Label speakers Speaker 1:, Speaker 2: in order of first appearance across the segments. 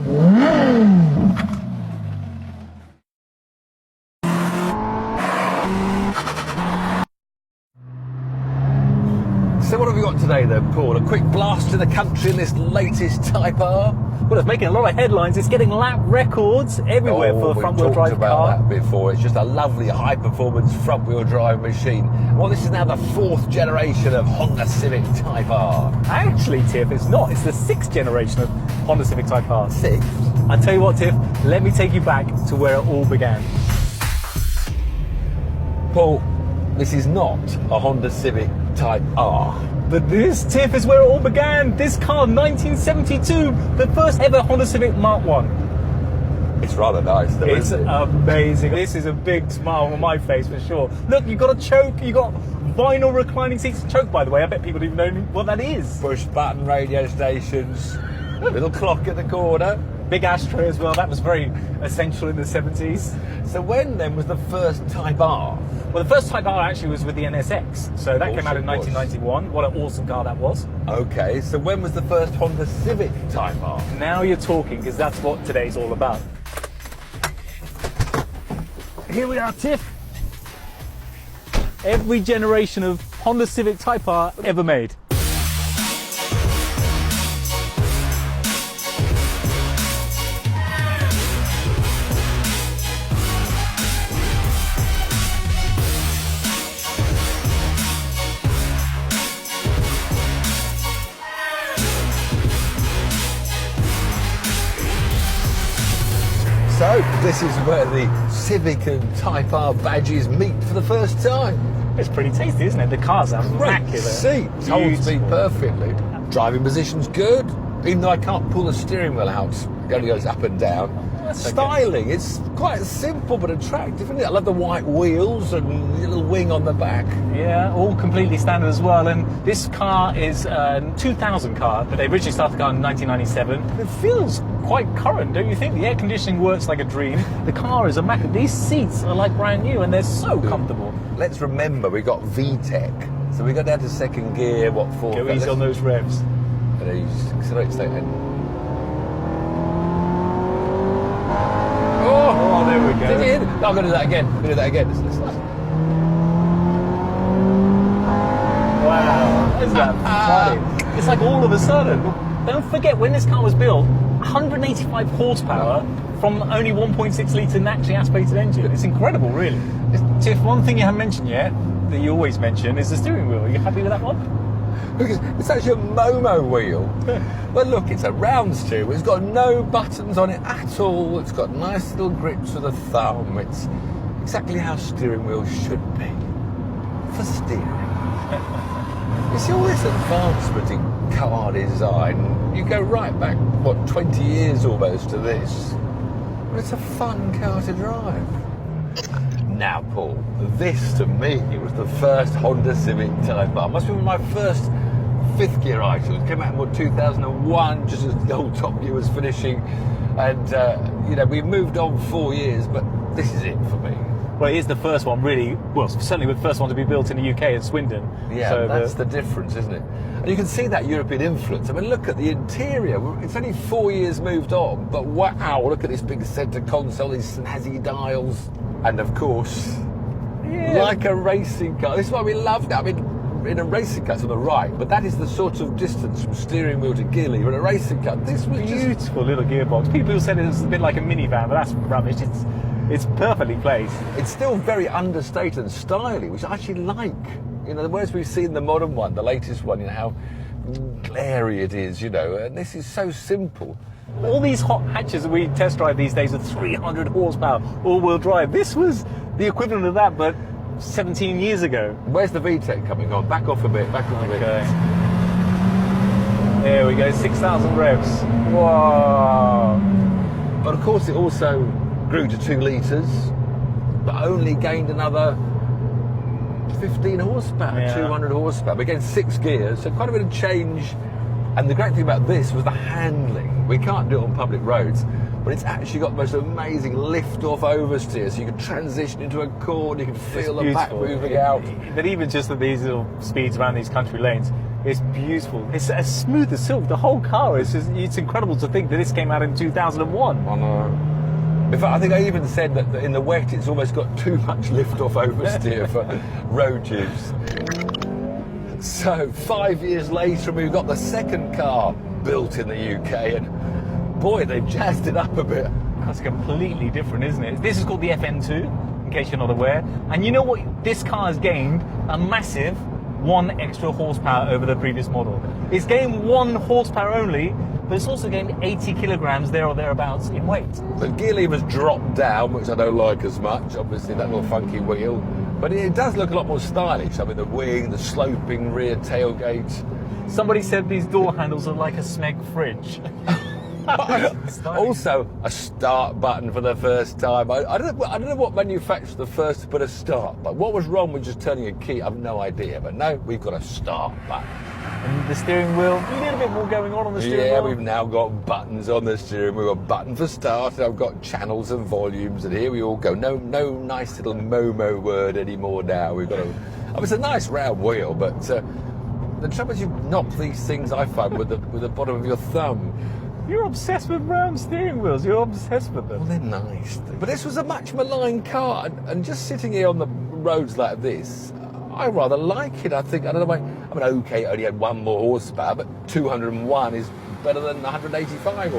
Speaker 1: So what have we got today then, Paul? A quick blast to the country in this latest Type R?
Speaker 2: Well, it's making a lot of headlines. It's getting lap records everywhere for a front-wheel drive
Speaker 1: We've talked
Speaker 2: car.
Speaker 1: about that before. It's just a lovely high-performance front-wheel drive machine. Well, this is now the 4th generation of Honda Civic Type R.
Speaker 2: Actually, Tiff, it's not. It's the 6th generation of Honda Civic Type R.
Speaker 1: 6th?
Speaker 2: I tell you what, Tiff, let me take you back to where it all began.
Speaker 1: Paul, this is not a Honda Civic Type R.
Speaker 2: But this, Tiff, is where it all began. This car, 1972, the first ever Honda Civic Mark 1.
Speaker 1: It's rather nice, though,
Speaker 2: It's
Speaker 1: isn't it?
Speaker 2: amazing. This is a big smile on my face for sure. Look, you've got a choke, you've got vinyl reclining seats. Choke, by the way, I bet people don't even know what that is.
Speaker 1: Push-button radio stations, little clock at the corner.
Speaker 2: Big ashtray as well. That was very essential in the 70s.
Speaker 1: So when then was the first Type R?
Speaker 2: Well, the first Type R actually was with the NSX. So that came out in 1991. What an awesome car that was.
Speaker 1: Okay, so when was the first Honda Civic Type R?
Speaker 2: Now you're talking, because that's what today's all about. Here we are, Tiff. Every generation of Honda Civic Type R ever made.
Speaker 1: So, this is where the Civic and Type R badges meet for the first time.
Speaker 2: It's pretty tasty, isn't it? The cars are
Speaker 1: Great
Speaker 2: immaculate.
Speaker 1: seats, holds me
Speaker 2: Beautiful.
Speaker 1: perfectly. Driving position's good, even though I can't pull the steering wheel out. It only goes up and down.
Speaker 2: That's okay.
Speaker 1: Styling, it's quite simple but attractive, isn't it? I love the white wheels and the little wing on the back.
Speaker 2: Yeah, all completely standard as well. And this car is a 2000 car, but they originally started the car in 1997. It feels quite current, don't you think? The air conditioning works like a dream. The car is immaculate. These seats are like brand new and they're so comfortable.
Speaker 1: Let's remember we got VTEC. So we got down to second gear, what, 4?
Speaker 2: Go easy on those revs.
Speaker 1: Accelerate, stay in.
Speaker 2: Oh, there we go.
Speaker 1: Did you hear that? No, I'm going to do that again. I'm going to do that again. Listen.
Speaker 2: Wow, isn't that funny? It's like all of a sudden. Don't forget, when this car was built, 185 horsepower from only 1.6 litre naturally aspirated engine. It's incredible, really. Tiff, one thing you haven't mentioned yet, that you always mention, is the steering wheel. Are you happy with that one?
Speaker 1: Because it's actually a Momo wheel. But look, it's a round steering wheel. It's got no buttons on it at all. It's got nice little grips with a thumb. It's exactly how steering wheels should be. For steering. You see all this advancement in car design. You go right back, 20 years almost to this. But it's a fun car to drive. Now, Paul, this to me was the first Honda Civic Type R. Must have been my first fifth gear item. It came out in 2001, just as the old Top Gear was finishing. And, we've moved on 4 years, but this is it for me.
Speaker 2: Well, it is the first one, really. Well, certainly the first one to be built in the UK at Swindon.
Speaker 1: Yeah,
Speaker 2: so
Speaker 1: that's the difference, isn't it? And you can see that European influence. I mean, look at the interior. It's only 4 years moved on, but wow, look at this big centre console, these snazzy dials. And of course, like a racing car. This is why we love that. I mean, in a racing car, it's on the right, but that is the sort of distance from steering wheel to gear lever. In a racing car, this was
Speaker 2: beautiful little gearbox. People said it was a bit like a minivan, but that's rubbish. It's perfectly placed.
Speaker 1: It's still very understated and stylish, which I actually like. Whereas we've seen the modern one, the latest one, how glary it is, and this is so simple.
Speaker 2: All these hot hatches that we test drive these days are 300 horsepower, all-wheel drive. This was the equivalent of that, but 17 years ago.
Speaker 1: Where's the VTEC coming on? Back off a bit, back off a bit.
Speaker 2: There we go, 6,000 revs. Whoa!
Speaker 1: But of course it also grew to 2 litres, but only gained another 15 horsepower, 200 horsepower. But again, 6 gears, so quite a bit of change. And the great thing about this was the handling. We can't do it on public roads, but it's actually got the most amazing lift-off oversteer, so you can transition into a corner, you can feel the back moving out.
Speaker 2: But even just at these little speeds around these country lanes, It's beautiful. It's as smooth as silk. The whole car is just, it's incredible to think that this came out in 2001.
Speaker 1: I know. In fact, I think I even said that in the wet it's almost got too much lift-off oversteer for road use. So 5 years later, we've got the second car built in the UK, and boy, they've jazzed it up a bit.
Speaker 2: That's completely different, isn't it? This is called the FN2, in case you're not aware. And you know what? This car has gained a massive 1 extra horsepower over the previous model. It's gained 1 horsepower only, but it's also gained 80 kilograms there or thereabouts in weight.
Speaker 1: The gear lever's dropped down, which I don't like as much, obviously that little funky wheel, but it does look a lot more stylish. I mean, the wing, the sloping rear tailgate.
Speaker 2: Somebody said these door handles are like a Smeg fridge.
Speaker 1: Also, a start button for the first time. I don't know what manufacturer the first to put a start button. What was wrong with just turning a key? I've no idea. But no, we've got a start button.
Speaker 2: And the steering wheel, a little bit more going on the steering wheel.
Speaker 1: Yeah, we've now got buttons on the steering wheel. A button for start. And I've got channels and volumes, and here we all go. No nice little Momo word anymore now. We've got a. I mean, it's a nice round wheel, but the trouble is you knock these things, I find, with the bottom of your thumb.
Speaker 2: You're obsessed with round steering wheels. You're obsessed with them.
Speaker 1: Well, they're nice. But this was a much maligned car, and just sitting here on the roads like this, I rather like it. I think, I don't know, I mean, okay, it only had 1 more horsepower, but 201 is better than 185.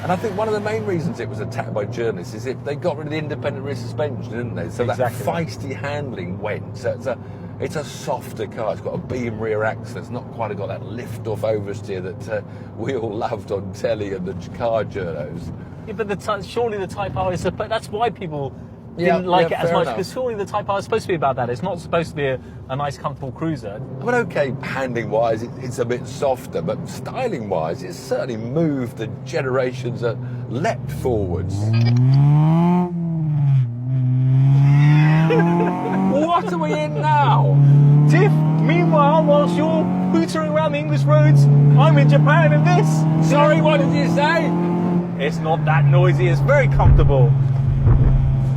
Speaker 1: And I think one of the main reasons it was attacked by journalists is they got rid of the independent rear suspension, didn't they? So
Speaker 2: exactly.
Speaker 1: That feisty handling went. So it's a softer car. It's got a beam rear axle. It's not quite got that lift-off oversteer that we all loved on telly and the car journos.
Speaker 2: Yeah, but surely the Type R is... That's why people didn't like it as much, because surely the Type R is supposed to be about that. It's not supposed to be a nice, comfortable cruiser.
Speaker 1: I mean, okay, handling-wise, it's a bit softer, but styling-wise, it's certainly moved the generations that leapt forwards. What are we in now?
Speaker 2: Tiff, meanwhile, whilst you're hootering around the English roads, I'm in Japan in this.
Speaker 1: Sorry, what did you say?
Speaker 2: It's not that noisy, it's very comfortable.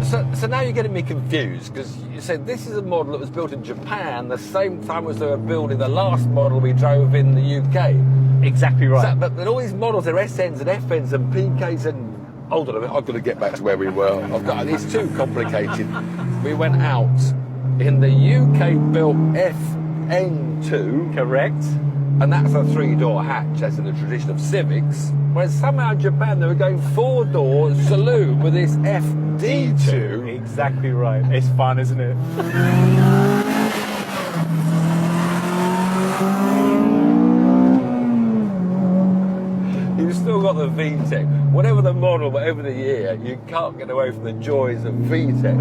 Speaker 1: So now you're getting me confused, because you said this is a model that was built in Japan the same time as they were building the last model we drove in the UK.
Speaker 2: Exactly right.
Speaker 1: So, but all these models are SNs and FNs and PKs and... Hold on a minute, I've got to get back to where we were. It's too complicated. We went out in the UK-built FN2.
Speaker 2: Correct.
Speaker 1: And that's a 3-door hatch, as in the tradition of Civics. Whereas somehow in Japan they were going 4-door saloon with this FD2.
Speaker 2: Exactly right. It's fun, isn't it?
Speaker 1: You've still got the VTEC. Whatever the model, whatever the year, you can't get away from the joys of VTEC.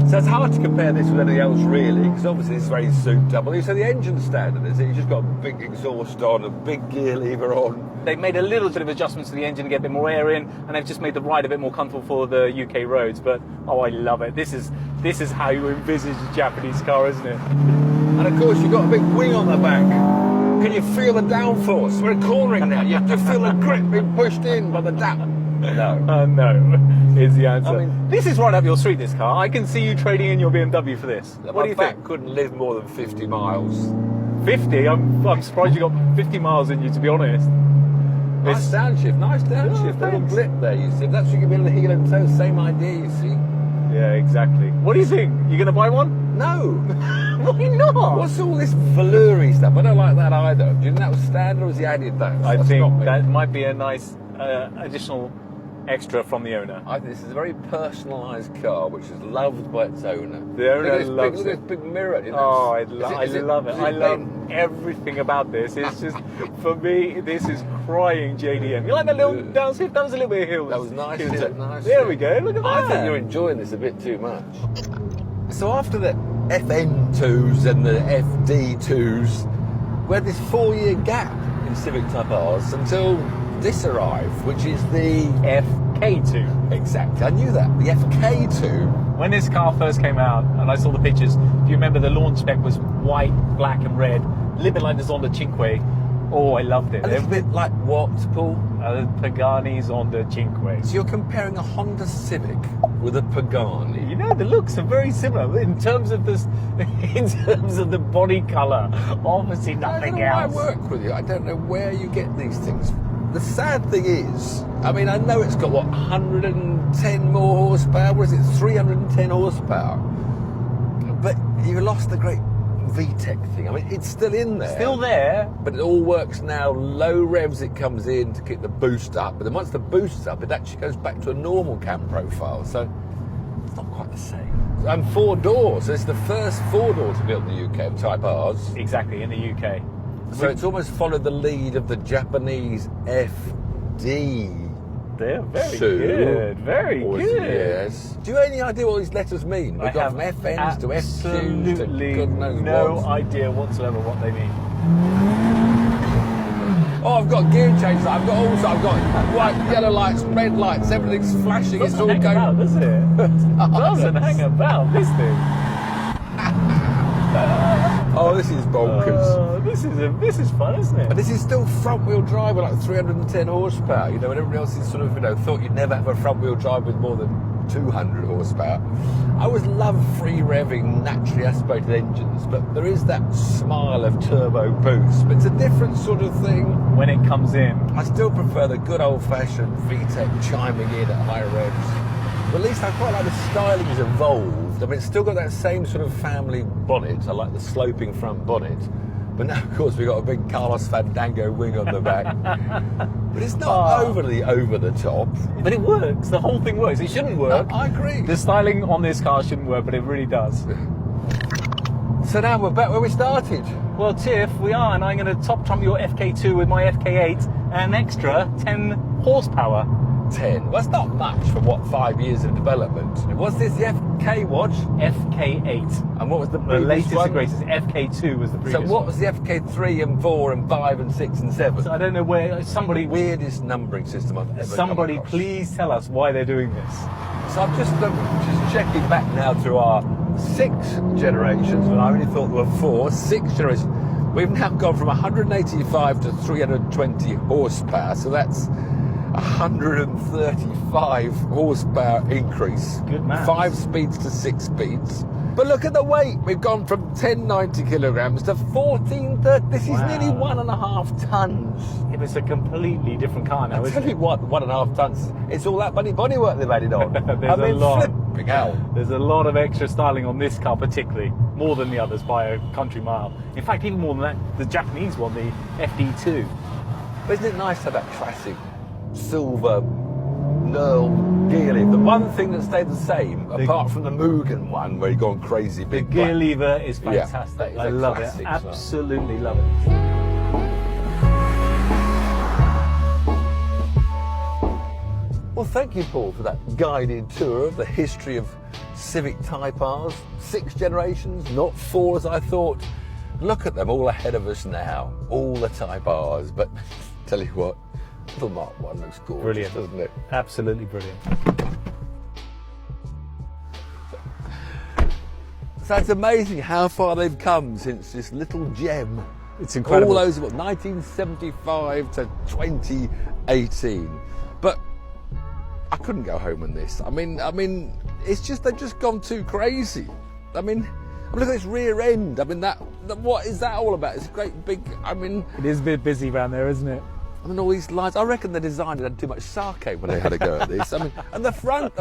Speaker 1: So it's hard to compare this with anything else, really, because obviously it's very souped up. So the engine's standard, is it? You've just got a big exhaust on, a big gear lever on.
Speaker 2: They've made a little bit of adjustments to the engine to get a bit more air in, and they've just made the ride a bit more comfortable for the UK roads. But, oh, I love it. This is how you envisage a Japanese car, isn't it?
Speaker 1: And of course, you've got a big wing on the back. Can you feel the downforce? We're cornering now. You feel the grip being pushed in by the down. No.
Speaker 2: No, is the answer.
Speaker 1: I mean,
Speaker 2: this is right up your street, this car. I can see you trading in your BMW for this. What do you think?
Speaker 1: Couldn't live more than 50 miles.
Speaker 2: 50? I'm surprised you got 50 miles in you, to be honest.
Speaker 1: Nice downshift, A little blip there, you see. That's what you can be able to heel and toe. Same idea, you see.
Speaker 2: Yeah, exactly. What do you think? You going to buy one?
Speaker 1: No.
Speaker 2: Why not?
Speaker 1: What's all this velour-y stuff? I don't like that either. Do you think that was standard, or has he added that?
Speaker 2: I think that might be a nice additional extra from the owner.
Speaker 1: I think this is a very personalised car, which is loved by its owner.
Speaker 2: The owner loves
Speaker 1: it. Look at this big mirror. You know?
Speaker 2: Oh, I love it. I love everything about this. It's just, for me, this is crying JDM. You like that little downshift? That was a little bit of hill.
Speaker 1: That was nice.
Speaker 2: There we go. Look at that.
Speaker 1: I think you're enjoying this a bit too much. So after the FN2s and the FD2s, we had this 4-year gap in Civic Type Rs until this arrived, which is the
Speaker 2: FK2.
Speaker 1: Exactly, I knew that. The FK2.
Speaker 2: When this car first came out and I saw the pictures, if you remember, the launch spec was white, black and red, a little bit like the Zonda Cinque. Oh, I loved it.
Speaker 1: A little bit like what, Paul?
Speaker 2: Pagani's on the Cinque.
Speaker 1: So you're comparing a Honda Civic with a Pagani.
Speaker 2: You know, the looks are very similar in terms of this, in terms of the body colour. Obviously,
Speaker 1: I don't
Speaker 2: nothing
Speaker 1: know why I
Speaker 2: else.
Speaker 1: work with you. I don't know where you get these things. The sad thing is, I mean, I know it's got, what, 110 more horsepower? What is it, 310 horsepower? But you lost the great VTEC thing. I mean, it's still in there.
Speaker 2: Still there.
Speaker 1: But it all works now. Low revs it comes in to keep the boost up. But then once the boost's up, it actually goes back to a normal cam profile. So it's not quite the same. And 4 doors. So it's the first 4-door to be built in the UK of Type R's.
Speaker 2: Exactly, in the UK.
Speaker 1: So it's almost followed the lead of the Japanese FD.
Speaker 2: They're very
Speaker 1: Two.
Speaker 2: good. Very
Speaker 1: Or is
Speaker 2: good.
Speaker 1: it- Yes. Do you have any idea what these letters mean? We've got from FNs to FQs to
Speaker 2: absolutely
Speaker 1: God knows
Speaker 2: no
Speaker 1: what.
Speaker 2: idea whatsoever what they mean.
Speaker 1: Oh, I've got gear changes. I've got white, yellow lights, red lights. Everything's flashing. It's all
Speaker 2: Doesn't hang about,
Speaker 1: going.
Speaker 2: does it? Doesn't hang about, this thing.
Speaker 1: Oh, this is bonkers.
Speaker 2: This is fun, isn't it?
Speaker 1: But this is still front-wheel drive with like 310 horsepower. You know, and everybody else is sort of, thought you'd never have a front-wheel drive with more than 200 horsepower. I always love free-revving, naturally aspirated engines, but there is that smile of turbo boost. But it's a different sort of thing.
Speaker 2: When it comes in.
Speaker 1: I still prefer the good old-fashioned VTEC chiming in at high revs. But at least I quite like the styling's evolved. I mean, it's still got that same sort of family bonnet. I like the sloping front bonnet. But now, of course, we've got a big Carlos Fandango wing on the back. But it's not overly over the top.
Speaker 2: But it works. The whole thing works. It shouldn't work.
Speaker 1: I agree.
Speaker 2: The styling on this car shouldn't work, but it really does.
Speaker 1: So now we're back where we started.
Speaker 2: Well, Tiff, we are, and I'm going to top trump your FK2 with my FK8 and an extra 10 horsepower.
Speaker 1: 10. Well, that's not much for, 5 years of development. Was this the FK watch?
Speaker 2: FK8.
Speaker 1: And what was the
Speaker 2: The
Speaker 1: previous
Speaker 2: latest
Speaker 1: one?
Speaker 2: and greatest. FK2 was the previous
Speaker 1: So what
Speaker 2: one.
Speaker 1: was the FK3 and 4 and 5 and 6 and 7?
Speaker 2: So I don't know where somebody.
Speaker 1: Weirdest numbering system I've ever
Speaker 2: Somebody,
Speaker 1: come across.
Speaker 2: please tell us why they're doing this.
Speaker 1: So I'm just checking back now through our 6 generations, when I only thought there were 4. 6 generations. We've now gone from 185 to 320 horsepower. So that's 135 horsepower increase.
Speaker 2: Good maths.
Speaker 1: 5 speeds to 6 speeds. But look at the weight. We've gone from 1090 kilograms to 1430. This is
Speaker 2: Wow.
Speaker 1: nearly 1.5 tons.
Speaker 2: It was a completely different car now,
Speaker 1: I'll
Speaker 2: isn't
Speaker 1: tell you
Speaker 2: it?
Speaker 1: what, 1.5 tons. It's all that bloody bodywork they've added on.
Speaker 2: There's a lot.
Speaker 1: Flipping hell.
Speaker 2: There's a lot of extra styling on this car, particularly more than the others by a country mile. In fact, even more than that, the Japanese one, the FD2.
Speaker 1: But isn't it nice to have that classic silver knurled gear lever? The one thing that stayed the same, apart from the Mugen one where you've gone crazy
Speaker 2: The
Speaker 1: big
Speaker 2: gear
Speaker 1: black.
Speaker 2: lever is
Speaker 1: Yeah,
Speaker 2: fantastic.
Speaker 1: that is
Speaker 2: I
Speaker 1: a
Speaker 2: love it.
Speaker 1: classic, isn't it?
Speaker 2: Absolutely love it.
Speaker 1: Well, thank you, Paul, for that guided tour of the history of Civic Type R's. 6 generations, not 4 as I thought. Look at them all ahead of us now, all the Type R's. But tell you what, the Mark 1 looks gorgeous,
Speaker 2: Brilliant.
Speaker 1: doesn't it?
Speaker 2: Absolutely brilliant.
Speaker 1: So it's amazing how far they've come since this little gem.
Speaker 2: It's incredible.
Speaker 1: All those, 1975 to 2018. But I couldn't go home on this. I mean, it's just, they've just gone too crazy. I mean, look at this rear end. I mean, what is that all about? It's a great big,
Speaker 2: It is a bit busy around there, isn't it?
Speaker 1: all these lines. I reckon the designer had too much sake when they had a go at this. And the front.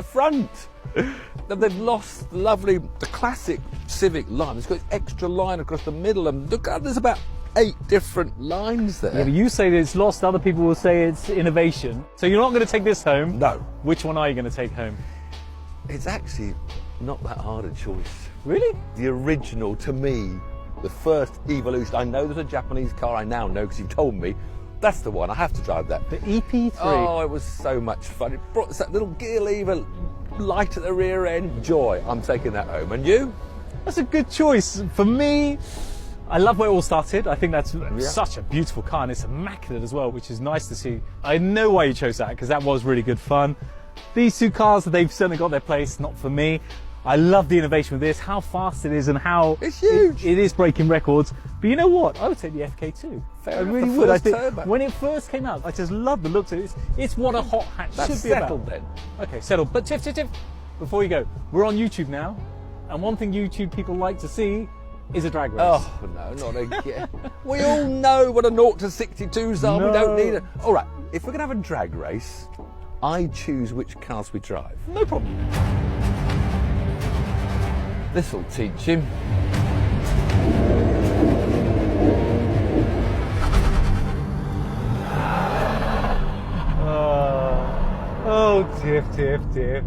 Speaker 1: They've lost the classic Civic line. It's got this extra line across the middle, and look, there's about 8 different lines there.
Speaker 2: Yeah, but you say that it's lost, other people will say it's innovation. So you're not going to take this home?
Speaker 1: No.
Speaker 2: Which one are you going to take home?
Speaker 1: It's actually not that hard a choice.
Speaker 2: Really?
Speaker 1: The original, to me, the first Evolution. I know there's a Japanese car, I now know because you've told me. That's the one, I have to drive that.
Speaker 2: The EP3.
Speaker 1: Oh, it was so much fun. It brought that little gear lever, light at the rear end, joy. I'm taking that home. And you?
Speaker 2: That's a good choice. For me, I love where it all started. I think that's such a beautiful car, and it's immaculate as well, which is nice to see. I know why you chose that, because that was really good fun. These 2 cars, they've certainly got their place, not for me. I love the innovation with this, how fast it is and how
Speaker 1: It's huge.
Speaker 2: it is breaking records. But you know what? I would take the FK2.
Speaker 1: Fair
Speaker 2: I
Speaker 1: enough,
Speaker 2: really
Speaker 1: the
Speaker 2: would. I
Speaker 1: first
Speaker 2: think
Speaker 1: turbo.
Speaker 2: when it first came out, I just love the looks of it. It's what a hot hatch
Speaker 1: That's
Speaker 2: should be
Speaker 1: settled
Speaker 2: about.
Speaker 1: then.
Speaker 2: Okay, settled. But Tiff, before you go, we're on YouTube now, and one thing YouTube people like to see is a drag race.
Speaker 1: Oh, no, not again. We all know what a 0 to 62s are. We don't need it. All right, if we're going to have a drag race, I choose which cars we drive.
Speaker 2: No problem.
Speaker 1: This'll teach him.
Speaker 2: Oh, Tiff.